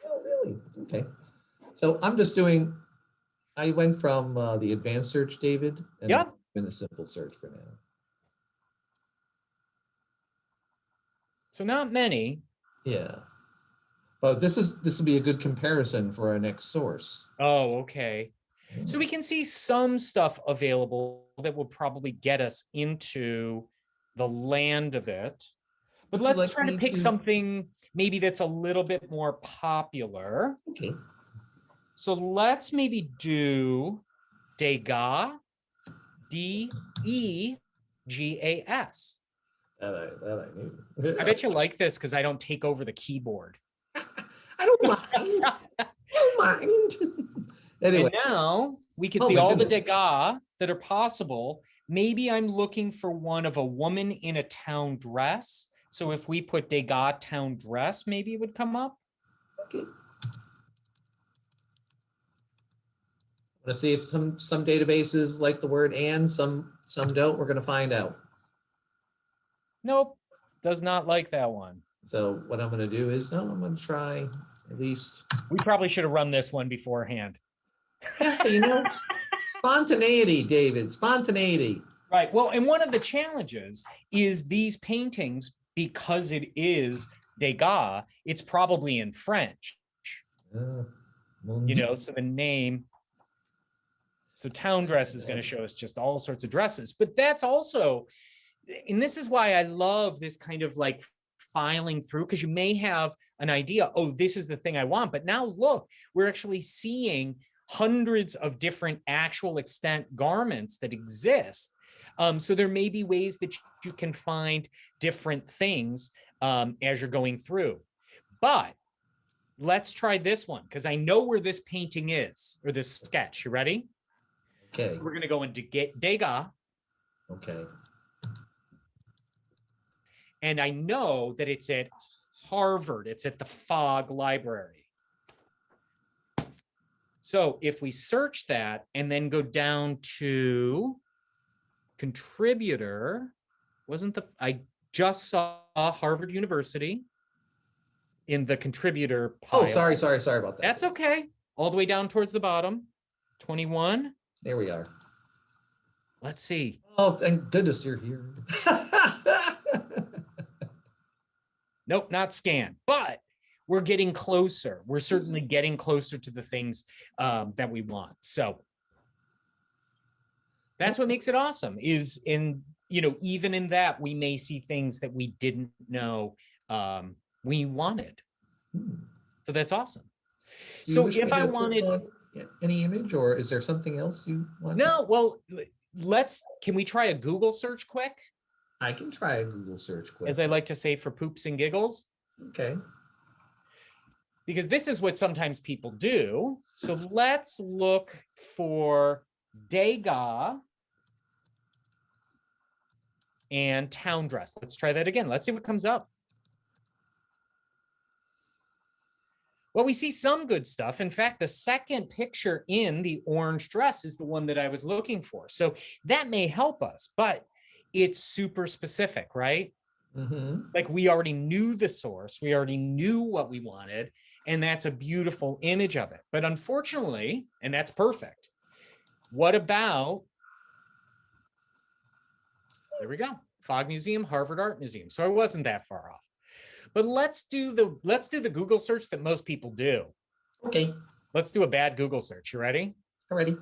Oh, really? Okay. So I went from the advanced search, David, and I'm in the simple search for now. So not many. Yeah. But this would be a good comparison for our next source. Oh, okay. So we can see some stuff available that will probably get us into the land of it. But let's try to pick something maybe that's a little bit more popular. Okay. So let's maybe do Degas, Degas. That I knew. I bet you like this because I don't take over the keyboard. I don't mind. Don't mind. Anyway. And now we can Oh see my all the goodness. dégâts that are possible. Maybe I'm looking for one of a woman in a town dress. So if we put dégâts town dress, maybe it would come up. Okay. Want to see if some databases like the word and some don't. We're going to find out. Nope, does not like that one. So what I'm going to do is, I'm going to try at least. We probably should have run this one beforehand. Yeah, you know, spontaneity, David, spontaneity. Right. Well, and one of the challenges is these paintings, because it is Degas, it's probably in French. You know, so the name. So town dress is going to show us just all sorts of dresses, but that's also, and this is why I love this kind of like filing through, because you may have an idea, oh, this is the thing I want, but now look, we're actually seeing hundreds of different actual extent garments that exist. So there may be ways that you can find different things as you're going through. But let's try this one, because I know where this painting is, or this sketch. You ready? Okay. So we're going to go into Degas. Okay. And I know that it's at Harvard. It's at the Fogg Library. So if we search that and then go down to contributor, I just saw Harvard University in the contributor pile. Oh, sorry about that. That's okay. All the way down towards the bottom, 21. There we are. Let's see. Oh, thank goodness you're here. Nope, not scan, but we're getting closer. We're certainly getting closer to the things that we want. So that's what makes it awesome, is even in that, we may see things that we didn't know we wanted. So that's awesome. So if I wanted any image, or is there something else you want? No, well, can we try a Google search quick? I can try a Google search quick. As I like to say, for poops and giggles. Okay. Because this is what sometimes people do. So let's look for Degas and town dress. Let's try that again. Let's see what comes up. Well, we see some good stuff. In fact, the second picture in the orange dress is the one that I was looking for. So that may help us, but it's super specific, right? Mm-hmm. Like we already knew the source. We already knew what we wanted. And that's a beautiful image of it. But unfortunately, and that's perfect. What about, there we go, Fogg Museum, Harvard Art Museum. So I wasn't that far off. But let's do the Google search that most people do. Okay. Let's do a bad Google search. You ready? I'm ready.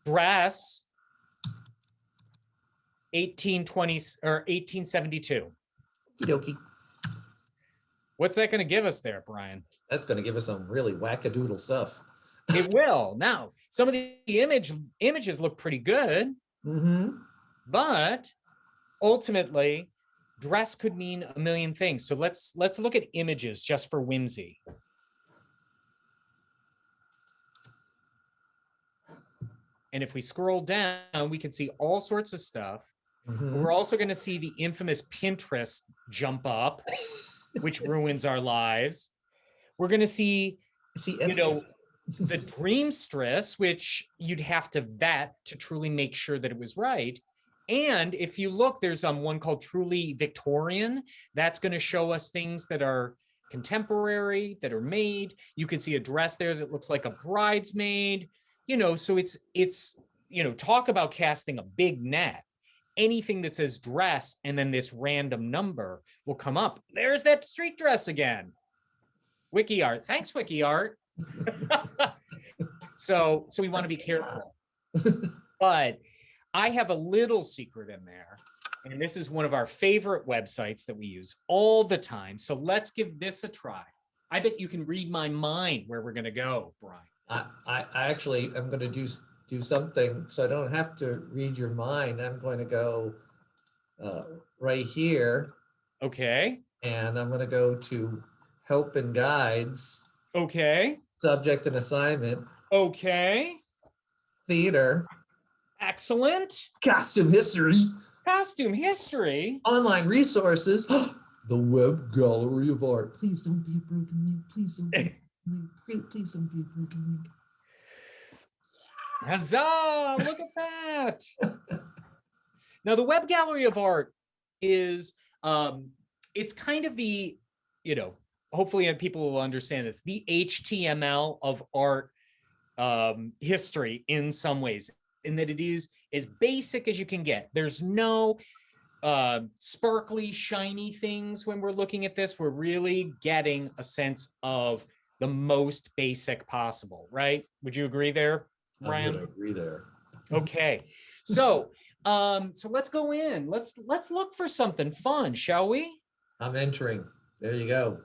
Dress 1820 or 1872. Okie dokie. What's that going to give us there, Brian? That's going to give us some really wackadoodle stuff. It will. Now, some of the images look pretty good, but ultimately, dress could mean a million things. So let's look at images just for whimsy. And if we scroll down, we can see all sorts of stuff. We're also going to see the infamous Pinterest jump up, which ruins our lives. We're going to see, the dreamstress, which you'd have to vet to truly make sure that it was right. And if you look, there's one called Truly Victorian. That's going to show us things that are contemporary, that are made. You can see a dress there that looks like a bridesmaid. So it's talk about casting a big net. Anything that says dress and then this random number will come up. There's that street dress again. WikiArt. Thanks, WikiArt. So we want to be careful. But I have a little secret in there. And this is one of our favorite websites that we use all the time. So let's give this a try. I bet you can read my mind where we're going to go, Brian. I actually am going to do something so I don't have to read your mind. I'm going to go right here. Okay. And I'm going to go to help and guides. Okay. Subject and assignment. Okay. Theater. Excellent. Costume history. Costume history. Online resources. The web gallery of art. Please don't be a broken link. Please don't be a broken link. Please don't be a broken link. Huzzah! Look at that. Now, the web gallery of art is, it's kind of the, hopefully people will understand this, the HTML of art history in some ways, in that it is as basic as you can get. There's no sparkly, shiny things when we're looking at this. We're really getting a sense of the most basic possible, right? Would you agree there, Brian? I'm gonna agree there. Okay, so let's go in. Let's look for something fun, shall we? I'm entering. There you go.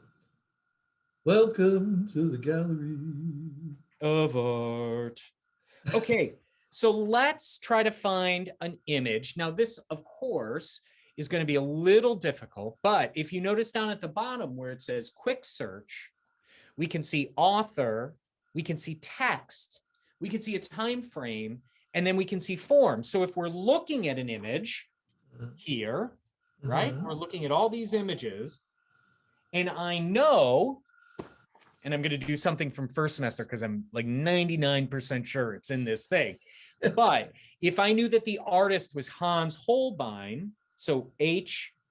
Welcome to the gallery of art. Okay, so let's try to find an image. Now, this, of course, is going to be a little difficult, but if you notice down at the bottom where it says quick search, we can see author, we can see text, we can see a time frame, and then we can see form. So if we're looking at an image here, right, we're looking at all these images, and I know, and I'm going to do something from first semester because I'm like 99% sure it's in this thing. But if I knew that the artist was Hans Holbein, so Holbein.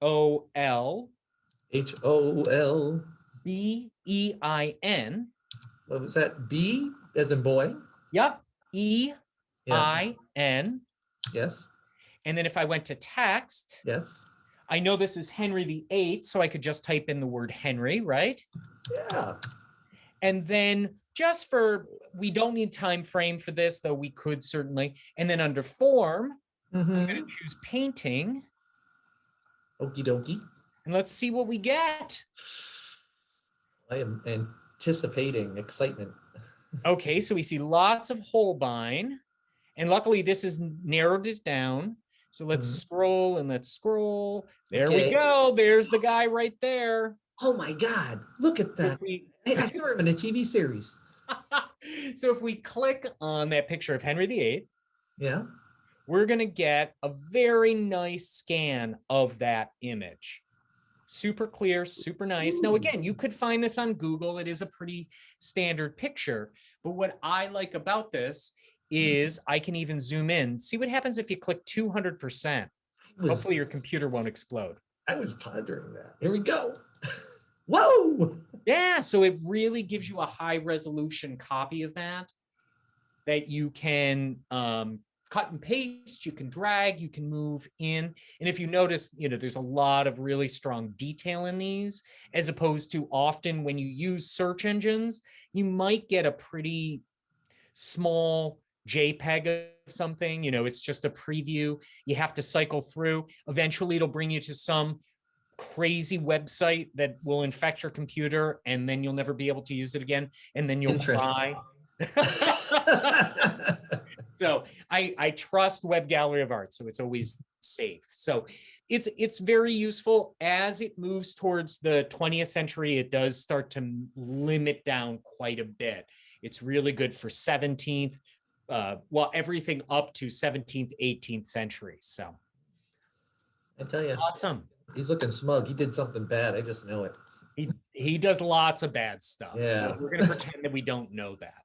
What was that? B as in boy? Yep. E-I-N. Yes. And then if I went to text, yes, I know this is Henry VIII, so I could just type in the word Henry, right? Yeah. And then just for, we don't need time frame for this, though we could certainly. And then under form, I'm going to choose painting. Okie dokie. And let's see what we get. I am anticipating excitement. Okay, so we see lots of Holbein. And luckily, this has narrowed it down. So let's scroll and let's scroll. There we go. There's the guy right there. Oh my God, look at that. Hey, I saw him in a TV series. So if we click on that picture of Henry VIII, yeah, we're going to get a very nice scan of that image. Super clear, super nice. Now, again, you could find this on Google. It is a pretty standard picture. But what I like about this is I can even zoom in. See what happens if you click 200%. Hopefully your computer won't explode. I was pondering that. Here we go. Whoa! Yeah, so it really gives you a high resolution copy of that you can cut and paste, you can drag, you can move in. And if you notice, there's a lot of really strong detail in these, as opposed to often when you use search engines, you might get a pretty small JPEG of something, it's just a preview. You have to cycle through. Eventually it'll bring you to some crazy website that will infect your computer, and then you'll never be able to use it again, and then you'll cry. So I trust Web Gallery of Art, so it's always safe. So it's very useful. As it moves towards the 20th century, it does start to limit down quite a bit. It's really good for 17th, well, everything up to 17th, 18th century. So I tell you, awesome. He's looking smug. He did something bad. I just know it. He does lots of bad stuff. Yeah. We're going to pretend that we don't know that.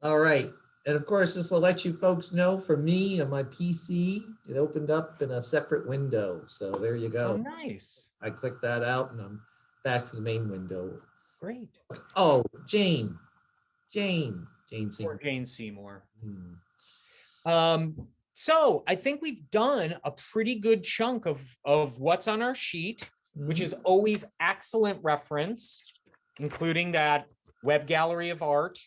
All right. And of course, this will let you folks know, for me on my PC, it opened up in a separate window. So there you go. Oh, nice. I clicked that out and I'm back to the main window. Great. Oh, Jane Seymour. Or Jane Seymour. So I think we've done a pretty good chunk of what's on our sheet, which is always excellent reference, including that Web Gallery of Art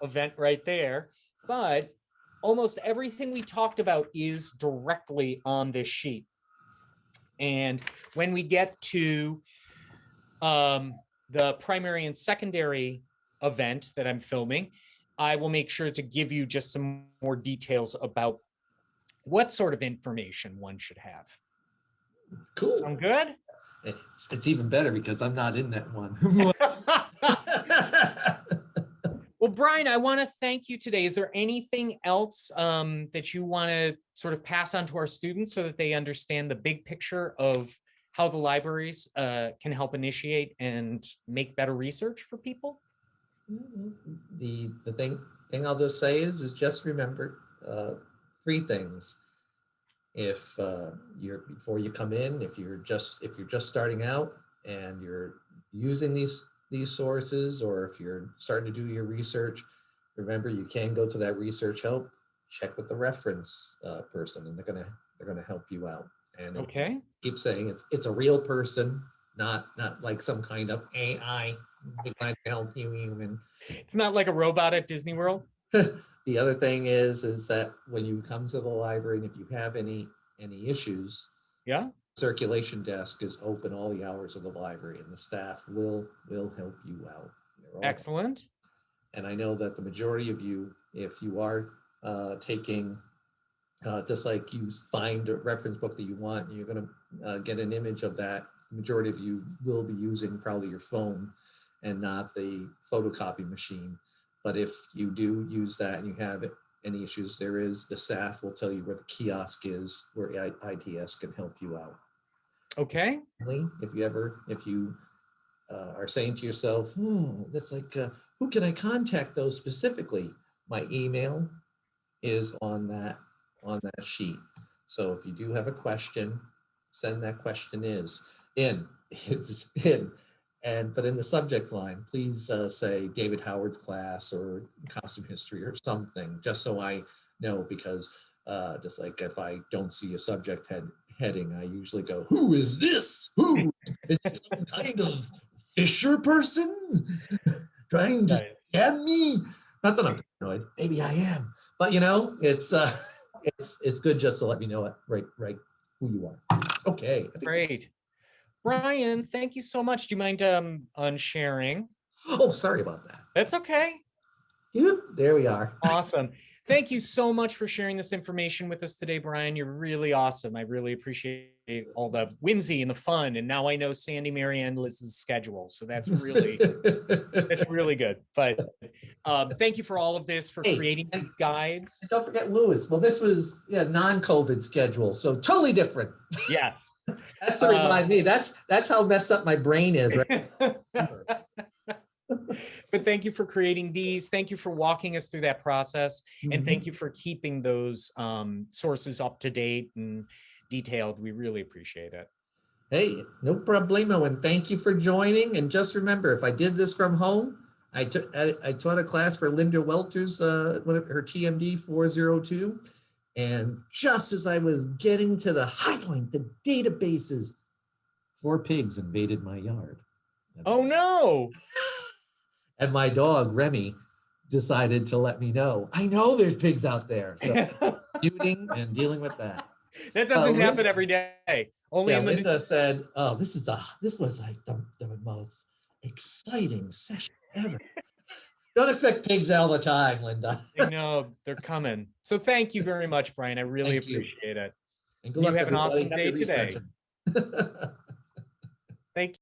event right there. But almost everything we talked about is directly on this sheet. And when we get to the primary and secondary event that I'm filming, I will make sure to give you just some more details about what sort of information one should have. Cool. Sound good? It's even better because I'm not in that one. Brian, I want to thank you today. Is there anything else that you want to sort of pass on to our students so that they understand the big picture of how the libraries can help initiate and make better research for people? The thing I'll just say is just remember three things. If you're before you come in, if you're just starting out and you're using these sources, or if you're starting to do your research, remember you can go to that research help, check with the reference person, and they're gonna help you out. And Okay. keep saying it's a real person, not like some kind of AI. Glad to help you, human. It's not like a robot at Disney World. The other thing is that when you come to the library, and if you have any issues, Yeah. circulation desk is open all the hours of the library, and the staff will help you out. Excellent. And I know that the majority of you, if you are taking, just like you find a reference book that you want, and you're going to get an image of that, the majority of you will be using probably your phone and not the photocopy machine. But if you do use that and you have any issues, the staff will tell you where the kiosk is, where ITS can help you out. Okay. If you are saying to yourself, that's like, who can I contact those specifically? My email is on that sheet. So if you do have a question, send that question it's in. But in the subject line, please say David Howard's class or costume history or something, just so I know, because just like if I don't see a subject heading, I usually go, who is this? Who is this, some kind of Fisher person trying to stab me? Not that I'm paranoid, maybe I am, but it's good just to let me know right who you are. Okay. Great. Brian, thank you so much. Do you mind unsharing? Oh, sorry about that. That's okay. Yep, there we are. Awesome. Thank you so much for sharing this information with us today, Brian. You're really awesome. I really appreciate all the whimsy and the fun. And now I know Sandy, Mary, and Liz's schedule. So that's really good. But thank you for all of this, for creating these guides. And don't forget Lewis. Well, this was non-COVID schedule, so totally different. Yes. That's to remind me. That's how messed up my brain is. Right? But thank you for creating these. Thank you for walking us through that process. And thank you for keeping those sources up to date and detailed. We really appreciate it. Hey, no problemo. And thank you for joining. And just remember, if I did this from home, I taught a class for Linda Welter's, her TMD 402. And just as I was getting to the high point, the databases, 4 pigs invaded my yard. Oh, no. And my dog, Remy, decided to let me know. I know there's pigs out there. So shooting and dealing with that. That doesn't happen every day. Only Linda said, oh, this was like the most exciting session ever. Don't expect pigs all the time, Linda. I know, they're coming. So thank you very much, Brian. I really appreciate it. And good luck, you have an awesome day today. Thank you.